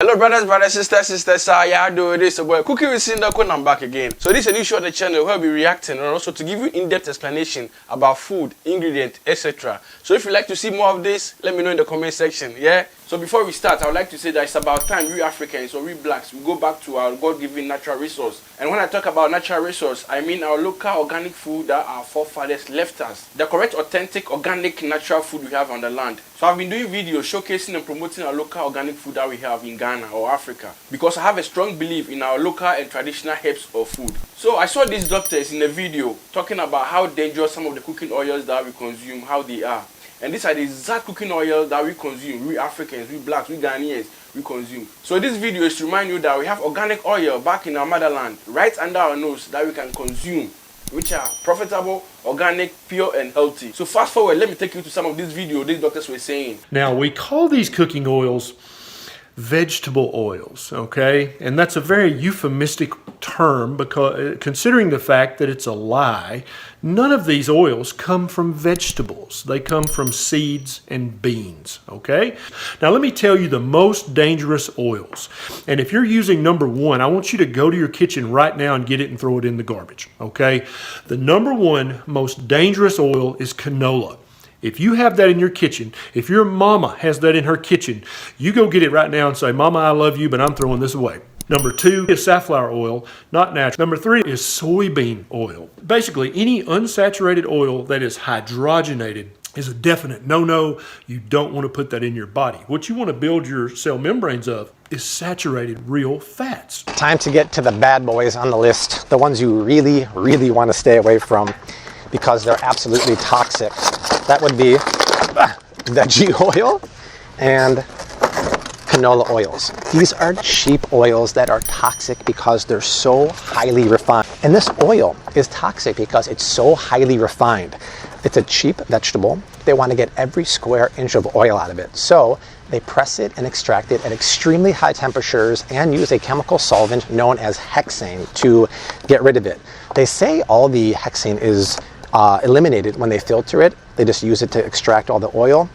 Hello brothers, sisters, how y'all doing? This boy Cooking with SINDACO and I'm back again. So this is a new show on the channel where I'll be reacting and also to give you in-depth explanation about food, ingredients, etc. So if you'd like to see more of this, let me know in the comment section, yeah? So before we start, I would like to say that it's about time we Africans or we blacks, we go back to our God-given natural resource. And when I talk about natural resource, I mean our local organic food that our forefathers left us. The correct, authentic, organic, natural food we have on the land. So I've been doing videos showcasing and promoting our local organic food that we have in Ghana or Africa. Because I have a strong belief in our local and traditional herbs or food. So I saw these doctors in a video talking about how dangerous some of the cooking oils that we consume, how they are. And these are the exact cooking oils that we consume, we Africans, we blacks, we Ghanaians, we consume. So this video is to remind you that we have organic oil back in our motherland, right under our nose, that we can consume, which are profitable, organic, pure and healthy. So fast forward, let me take you to some of this video these doctors were saying. Now we call these cooking oils vegetable oils, okay? And that's a very euphemistic term because considering the fact that it's a lie, none of these oils come from vegetables. They come from seeds and beans, okay? Now let me tell you the most dangerous oils. And if you're using number one, I want you to go to your kitchen right now and get it and throw it in the garbage, okay? The number one most dangerous oil is canola. If you have that in your kitchen, if your mama has that in her kitchen, you go get it right now and say, Mama, I love you, but I'm throwing this away. Number two is safflower oil, not natural. Number three is soybean oil. Basically, any unsaturated oil that is hydrogenated is a definite no-no. You don't want to put that in your body. What you want to build your cell membranes of is saturated real fats. Time to get to the bad boys on the list, the ones you really, really want to stay away from because they're absolutely toxic. That would be veggie oil and canola oils. These are cheap oils that are toxic because they're so highly refined. And this oil is toxic because it's so highly refined. It's a cheap vegetable. They want to get every square inch of oil out of it. So they press it and extract it at extremely high temperatures and use a chemical solvent known as hexane to get rid of it. They say all the hexane is eliminated when they filter it. They just use it to extract all the oil.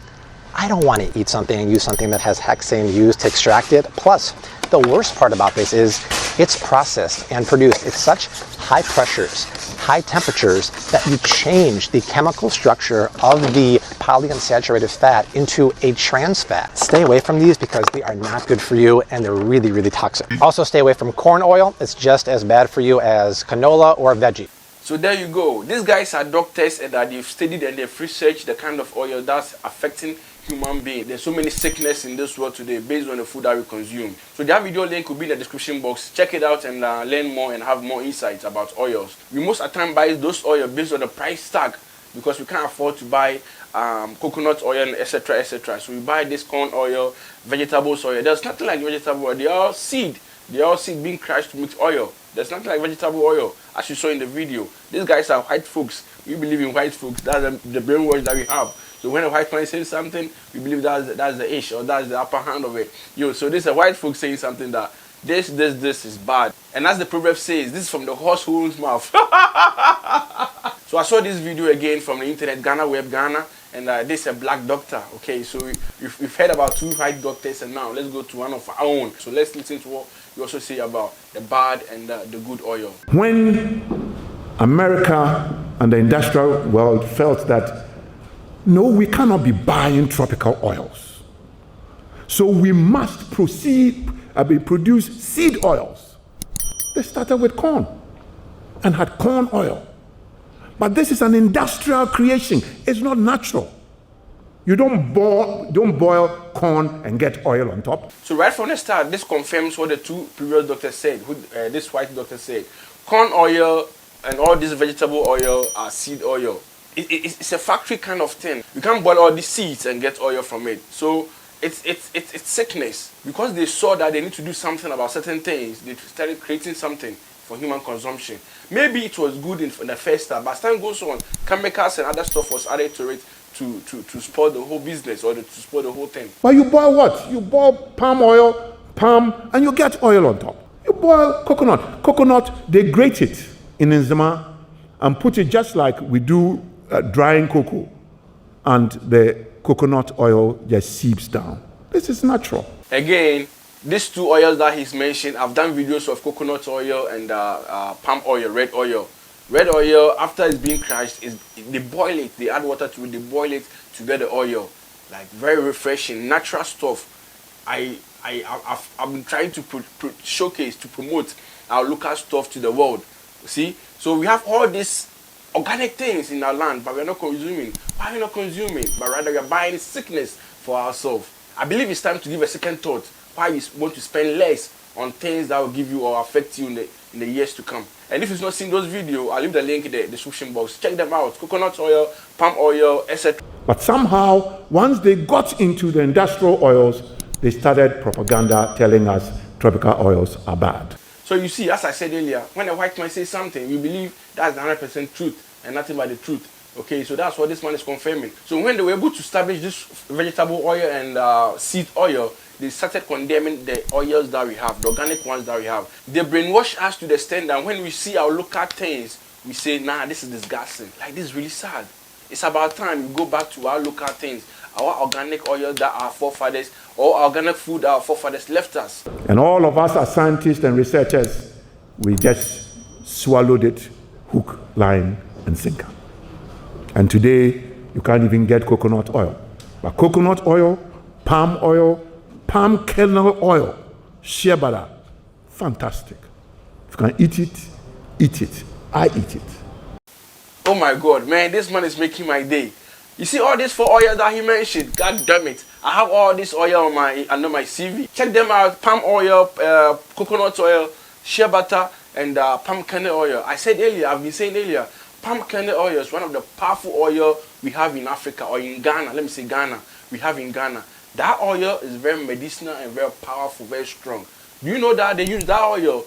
I don't want to eat something and use something that has hexane used to extract it. Plus, the worst part about this is it's processed and produced at such high pressures, high temperatures, that you change the chemical structure of the polyunsaturated fat into a trans fat. Stay away from these because they are not good for you and they're really, really toxic. Also stay away from corn oil. It's just as bad for you as canola or veggie. So there you go. These guys are doctors and that they've studied and they've researched the kind of oil that's affecting human beings. There's so many sickness in this world today based on the food that we consume. So that video link will be in the description box. Check it out and learn more and have more insights about oils. We most of the time buy those oils based on the price tag because we can't afford to buy coconut oil, etc., etc. So we buy this corn oil, vegetables oil. There's nothing like vegetable oil. They are all seed. They are all seed being crushed to make oil. There's nothing like vegetable oil, as you saw in the video. These guys are white folks. We believe in white folks. That's the brainwash that we have. So when a white man says something, we believe that's the ish or that's the upper hand of it. So this is a white folk saying something that this is bad. And as the proverb says, this is from the horse's mouth. So I saw this video again from the internet, Ghana Web Ghana, and this is a black doctor. Okay, so we've heard about two white doctors, and now let's go to one of our own. So let's listen to what you also say about the bad and the good oil. When America and the industrial world felt that, no, we cannot be buying tropical oils, so we must produce seed oils. They started with corn and had corn oil. But this is an industrial creation. It's not natural. You don't boil corn and get oil on top. So right from the start, this confirms what the two previous doctors said, this white doctor said. Corn oil and all this vegetable oil are seed oil. It's a factory kind of thing. You can't boil all the seeds and get oil from it. So it's sickness. Because they saw that they need to do something about certain things, they started creating something for human consumption. Maybe it was good in the first start, but as time goes on, chemicals and other stuff was added to it to spoil the whole business or to spoil the whole thing. But you boil what? You boil palm oil, and you get oil on top. You boil coconut. Coconut, they grate it in enzima and put it just like we do drying cocoa, and the coconut oil just seeps down. This is natural. Again, these two oils that he's mentioned, I've done videos of coconut oil and palm oil, red oil. Red oil, after it's being crushed, they boil it, they add water to it, they boil it to get the oil. Like, very refreshing, natural stuff. I've been trying to showcase, to promote our local stuff to the world. See? So we have all these organic things in our land, but we're not consuming. Why are we not consuming? But rather we're buying sickness for ourselves. I believe it's time to give a second thought why you want to spend less on things that will give you or affect you in the years to come. And if you've not seen those videos, I'll leave the link in the description box. Check them out. Coconut oil, palm oil, etc. But somehow, once they got into the industrial oils, they started propaganda telling us tropical oils are bad. So you see, as I said earlier, when a white man says something, we believe that's 100% truth and nothing but the truth. Okay, so that's what this man is confirming. So when they were able to establish this vegetable oil and seed oil, they started condemning the oils that we have, the organic ones that we have. They brainwash us to the extent that when we see our local things, we say, nah, this is disgusting. Like, this is really sad. It's about time we go back to our local things, our organic oils that our forefathers, or organic food that our forefathers left us. And all of us as scientists and researchers, we just swallowed it, hook, line, and sinker. And today, you can't even get coconut oil. But coconut oil, palm kernel oil, shea butter, fantastic. If you can eat it, eat it. I eat it. Oh my God, man, this man is making my day. You see all these 4 oils that he mentioned? God damn it. I have all this oil on under my CV. Check them out. Palm oil, coconut oil, shea butter, and palm kernel oil. I said earlier, I've been saying earlier, palm kernel oil is one of the powerful oil we have in Africa, or in Ghana. Let me say Ghana. We have in Ghana. That oil is very medicinal and very powerful, very strong. Do you know that they use that oil,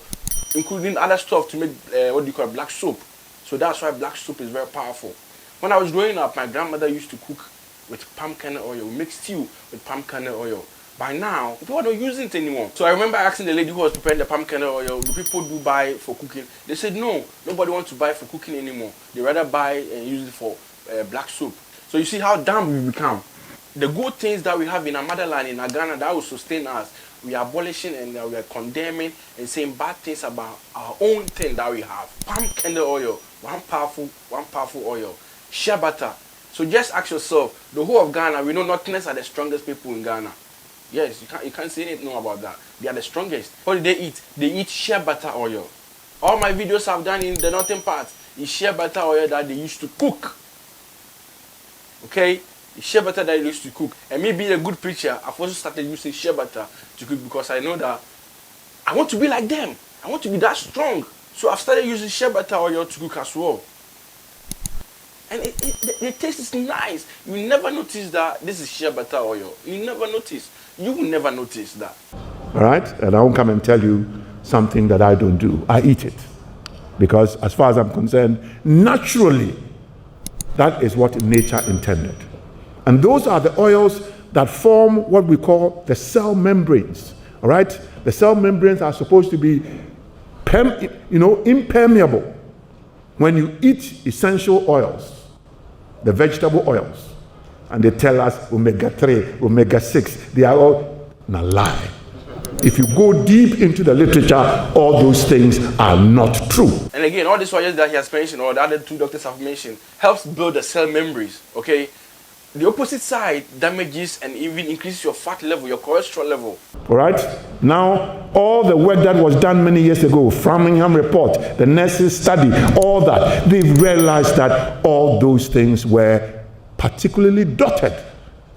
including other stuff, to make what do you call black soap? So that's why black soap is very powerful. When I was growing up, my grandmother used to cook with palm kernel oil. We make stew with palm kernel oil. By now, people don't use it anymore. So I remember asking the lady who was preparing the palm kernel oil, do people do buy for cooking? They said no, nobody wants to buy for cooking anymore. They rather buy and use it for black soap. So you see how dumb we become. The good things that we have in our motherland, in our Ghana, that will sustain us, we are abolishing and we are condemning and saying bad things about our own thing that we have. Palm kernel oil, one powerful oil. Shea butter. So just ask yourself, the whole of Ghana, we know Northerners are the strongest people in Ghana. Yes, you can't say anything about that. They are the strongest. What do they eat? They eat shea butter oil. All my videos I've done in the northern part is shea butter oil that they used to cook. Okay? It's shea butter that they used to cook. And me being a good preacher, I've also started using shea butter to cook because I know that I want to be like them. I want to be that strong. So I've started using shea butter oil to cook as well. And the taste is nice. You never notice that this is shea butter oil. You never notice. You will never notice that. All right? And I won't come and tell you something that I don't do. I eat it. Because as far as I'm concerned, naturally, that is what nature intended. And those are the oils that form what we call the cell membranes. All right? The cell membranes are supposed to be impermeable when you eat essential oils, the vegetable oils. And they tell us omega-3, omega-6, they are all a lie. If you go deep into the literature, all those things are not true. And again, all these oils that he has mentioned, or the other 2 doctors have mentioned, helps build the cell membranes, okay? The opposite side damages and even increases your fat level, your cholesterol level. All right? Now, all the work that was done many years ago, Framingham report, the nurses study, all that, they realized that all those things were particularly dotted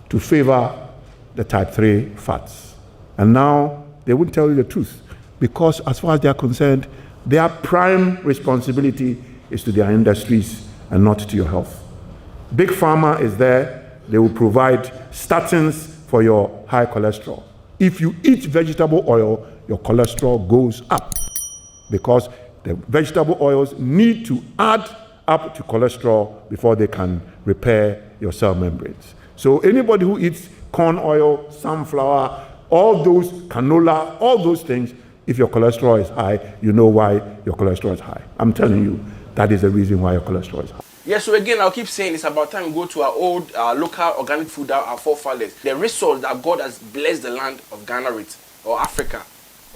to favor the type 3 fats. And now, they won't tell you the truth, because as far as they are concerned, their prime responsibility is to their industries and not to your health. Big Pharma is there. They will provide statins for your high cholesterol. If you eat vegetable oil, your cholesterol goes up, because the vegetable oils need to add up to cholesterol before they can repair your cell membranes. So anybody who eats corn oil, sunflower, all those, canola, all those things, if your cholesterol is high, you know why your cholesterol is high. I'm telling you, that is the reason why your cholesterol is high. Yeah, so again, I'll keep saying it's about time we go to our old local organic food that our forefathers, the resource that God has blessed the land of Ghana with. or Africa.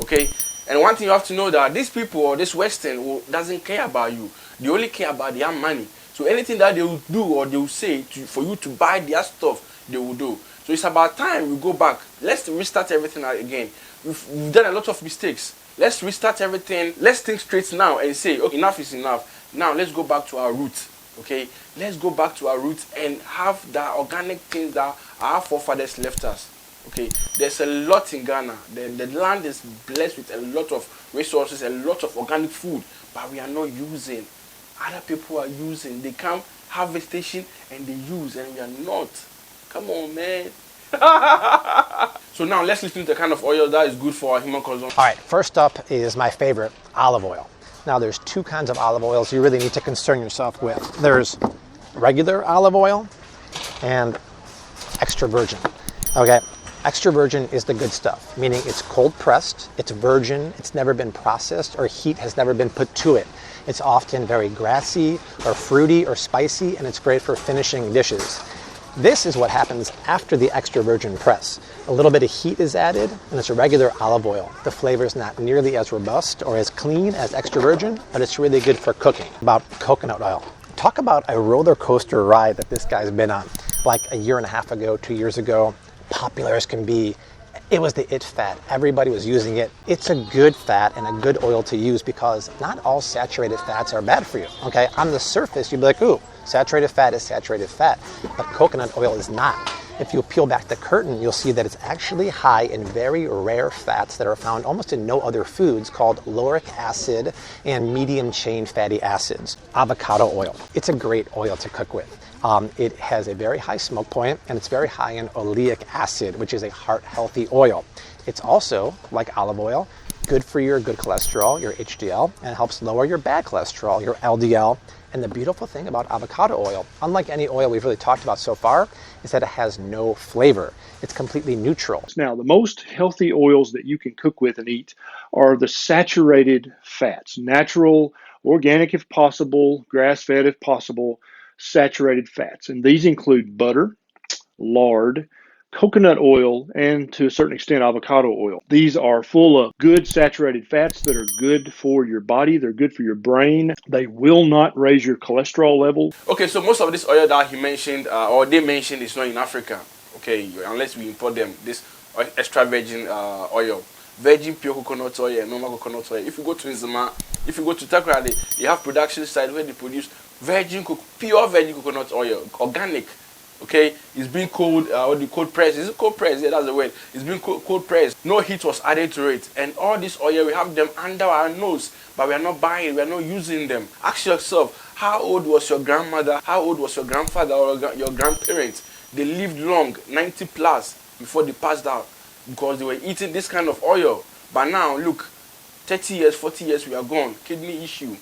Okay, and one thing you have to know that these people or this Western doesn't care about you. They only care about their money. So anything that they will do or they will say for you to buy their stuff, they will do. So it's about time we go back. Let's restart everything again. We've done a lot of mistakes. Let's restart everything. Let's think straight now and say, okay, enough is enough. Now let's go back to our roots. Okay, let's go back to our roots and have the organic things that our forefathers left us. Okay, there's a lot in Ghana. The land is blessed with a lot of resources, a lot of organic food, but we are not using. Other people are using. They come harvestation and they use, and we are not. Come on, man. So now let's listen to the kind of oil that is good for our human consumption. All right, first up is my favorite, olive oil. Now there's two kinds of olive oils you really need to concern yourself with. There's regular olive oil and extra virgin. Okay, extra virgin is the good stuff, meaning it's cold pressed, it's virgin, it's never been processed, or heat has never been put to it. It's often very grassy or fruity or spicy, and it's great for finishing dishes. This is what happens after the extra virgin press. A little bit of heat is added, and it's a regular olive oil. The flavor is not nearly as robust or as clean as extra virgin, but it's really good for cooking. About coconut oil. Talk about a roller coaster ride that this guy's been on. Like a year and a half ago, 2 years ago, popular as can be. It was the it fat. Everybody was using it. It's a good fat and a good oil to use because not all saturated fats are bad for you. Okay, on the surface, you'd be like, ooh, saturated fat is saturated fat, but coconut oil is not. If you peel back the curtain, you'll see that it's actually high in very rare fats that are found almost in no other foods called lauric acid and medium chain fatty acids. Avocado oil. It's a great oil to cook with. It has a very high smoke point, and it's very high in oleic acid, which is a heart-healthy oil. It's also, like olive oil, good for your good cholesterol, your HDL, and helps lower your bad cholesterol, your LDL. And the beautiful thing about avocado oil, unlike any oil we've really talked about so far, is that it has no flavor. It's completely neutral. Now, the most healthy oils that you can cook with and eat are the saturated fats, natural, organic if possible, grass-fed if possible, saturated fats. And these include butter, lard, coconut oil, and to a certain extent avocado oil. These are full of good saturated fats that are good for your body. They're good for your brain. They will not raise your cholesterol level. Okay, so most of this oil that he mentioned or they mentioned is not in Africa. Okay, unless we import them. This extra virgin oil, virgin pure coconut oil and normal coconut oil. If you go to Nzima, if you go to Takrade, you have production site where they produce pure virgin coconut oil, organic. Okay, it's been cold, cold pressed. Is it cold pressed? Yeah, that's the word. It's been cold pressed. No heat was added to it. And all this oil, we have them under our nose, but we are not buying it, we are not using them. Ask yourself, how old was your grandmother? How old was your grandfather or your grandparents? They lived long, 90 plus, before they passed out, because they were eating this kind of oil. But now, look, 30 years, 40 years, we are gone. Kidney issue,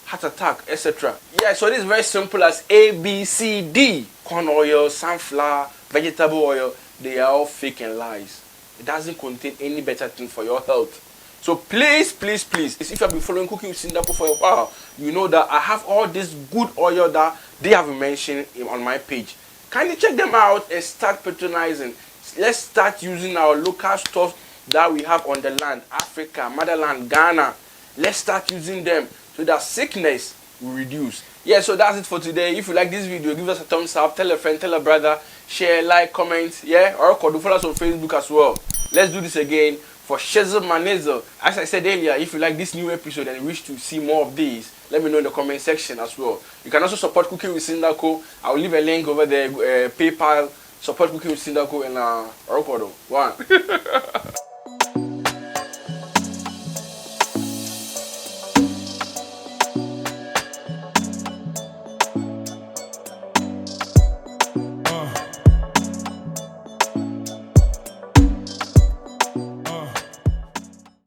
heart attack, etc. Yeah, so this is very simple as A, B, C, D. Corn oil, sunflower, vegetable oil, they are all fake and lies. It doesn't contain any better thing for your health. So please, please, please, if you have been following Cooking with SINDACO for a while, you know that I have all this good oil that they have mentioned on my page. Kindly check them out and start patronizing. Let's start using our local stuff that we have on the land, Africa, motherland, Ghana. Let's start using them so that sickness will reduce. Yeah, so that's it for today. If you like this video, give us a thumbs up, tell a friend, tell a brother, share, like, comment, yeah, or follow us on Facebook as well. Let's do this again for Shizzle Manezo. As I said earlier, if you like this new episode and you wish to see more of these, let me know in the comment section as well. You can also support Cooking with SINDACO. I'll leave a link over there, PayPal, support Cooking with SINDACO and Avocado. One.